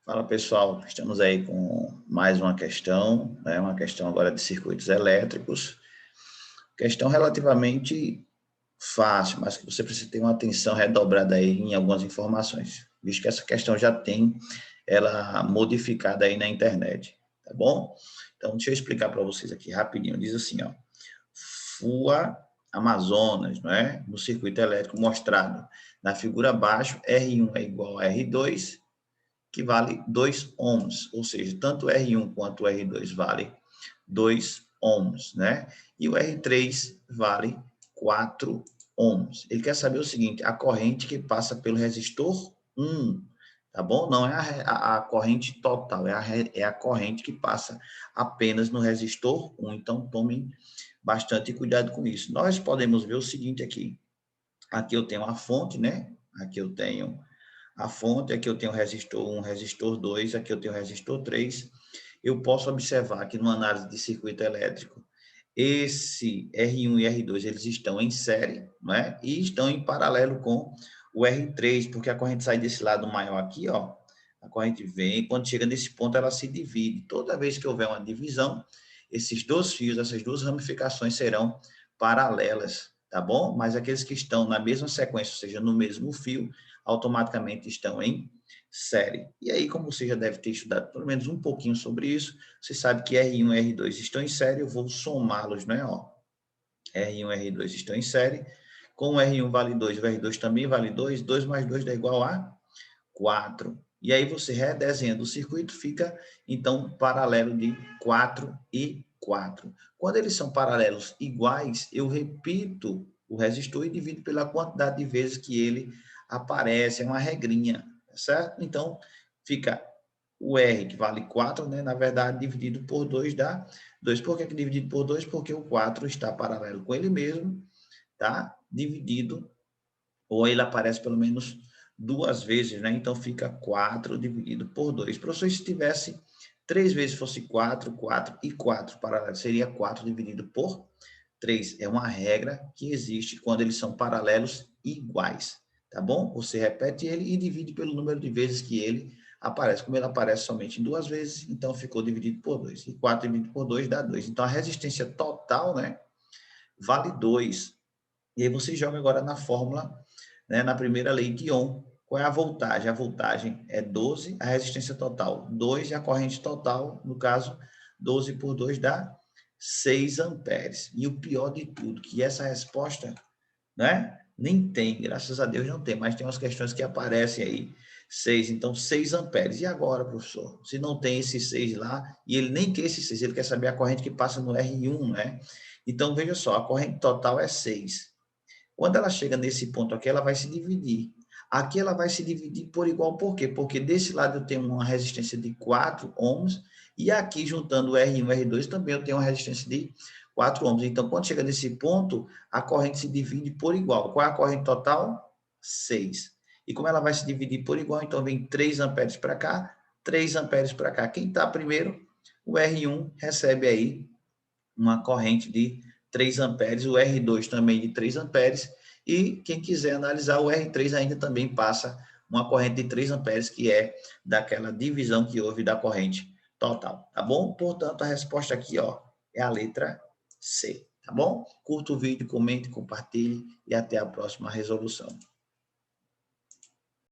Fala pessoal, estamos aí com mais uma questão, né? Uma questão agora de circuitos elétricos. Questão relativamente fácil, mas que você precisa ter uma atenção redobrada aí em algumas informações, visto que essa questão já tem ela modificada aí na internet, tá bom? Então, deixa eu explicar para vocês aqui rapidinho. Diz assim, ó, FUA Amazonas, não é? No circuito elétrico mostrado na figura abaixo, R1 é igual a R2, que vale 2 ohms, ou seja, tanto o R1 quanto o R2 vale 2 ohms, né? E o R3 vale 4 ohms. Ele quer saber o seguinte, a corrente que passa pelo resistor 1, tá bom? Não é a corrente total, é a corrente que passa apenas no resistor 1, então tomem bastante cuidado com isso. Nós podemos ver o seguinte aqui eu tenho a fonte, né? Aqui eu tenho a fonte, aqui eu tenho resistor 1, resistor 2, aqui eu tenho resistor 3. Eu posso observar que numa análise de circuito elétrico, esse R1 e R2, eles estão em série, né? E estão em paralelo com o R3, porque a corrente sai desse lado maior aqui, ó, a corrente vem, quando chega nesse ponto, ela se divide. Toda vez que houver uma divisão, esses dois fios, essas duas ramificações serão paralelas, tá bom? Mas aqueles que estão na mesma sequência, ou seja, no mesmo fio, automaticamente estão em série. E aí, como você já deve ter estudado pelo menos um pouquinho sobre isso, você sabe que R1 e R2 estão em série, eu vou somá-los, né? Ó, R1 e R2 estão em série, com o R1 vale 2, o R2 também vale 2, 2 mais 2 dá igual a 4. E aí você redesenhando o circuito, fica, então, paralelo de 4 e 4. Quando eles são paralelos iguais, eu repito o resistor e divido pela quantidade de vezes que ele aparece, é uma regrinha, certo? Então, fica o R, que vale 4, né? Na verdade, dividido por 2 dá 2. Por que dividido por 2? Porque o 4 está paralelo com ele mesmo, tá? Dividido, ou ele aparece pelo menos duas vezes, né? Então, fica 4 dividido por 2. Professor, se tivesse 3 vezes, fosse 4, 4 e 4 paralelos, seria 4 dividido por 3. É uma regra que existe quando eles são paralelos iguais, tá bom? Você repete ele e divide pelo número de vezes que ele aparece. Como ele aparece somente duas vezes, então ficou dividido por 2. E 4 dividido por 2 dá 2. Então, a resistência total, né, vale 2. E aí você joga agora na fórmula, né, na primeira lei de Ohm. Qual é a voltagem? A voltagem é 12, a resistência total 2 e a corrente total, no caso, 12 por 2 dá 6 amperes. E o pior de tudo, que essa resposta, né, nem tem, graças a Deus não tem, mas tem umas questões que aparecem aí, 6, então 6 amperes. E agora, professor? Se não tem esse 6 lá, e ele nem quer esse 6, ele quer saber a corrente que passa no R1, né? Então, veja só, a corrente total é 6. Quando ela chega nesse ponto aqui, ela vai se dividir. Aqui ela vai se dividir por igual, por quê? Porque desse lado eu tenho uma resistência de 4 ohms, e aqui, juntando o R1 e o R2, também eu tenho uma resistência de 4 ohms. Então, quando chega nesse ponto, a corrente se divide por igual. Qual é a corrente total? 6. E como ela vai se dividir por igual, então vem 3 amperes para cá, 3 amperes para cá. Quem está primeiro? O R1 recebe aí uma corrente de 3 amperes, o R2 também de 3 amperes, e quem quiser analisar, o R3 ainda também passa uma corrente de 3 amperes, que é daquela divisão que houve da corrente total, tá bom? Portanto, a resposta aqui, ó, é a letra C, tá bom? Curta o vídeo, comente, compartilhe e até a próxima resolução.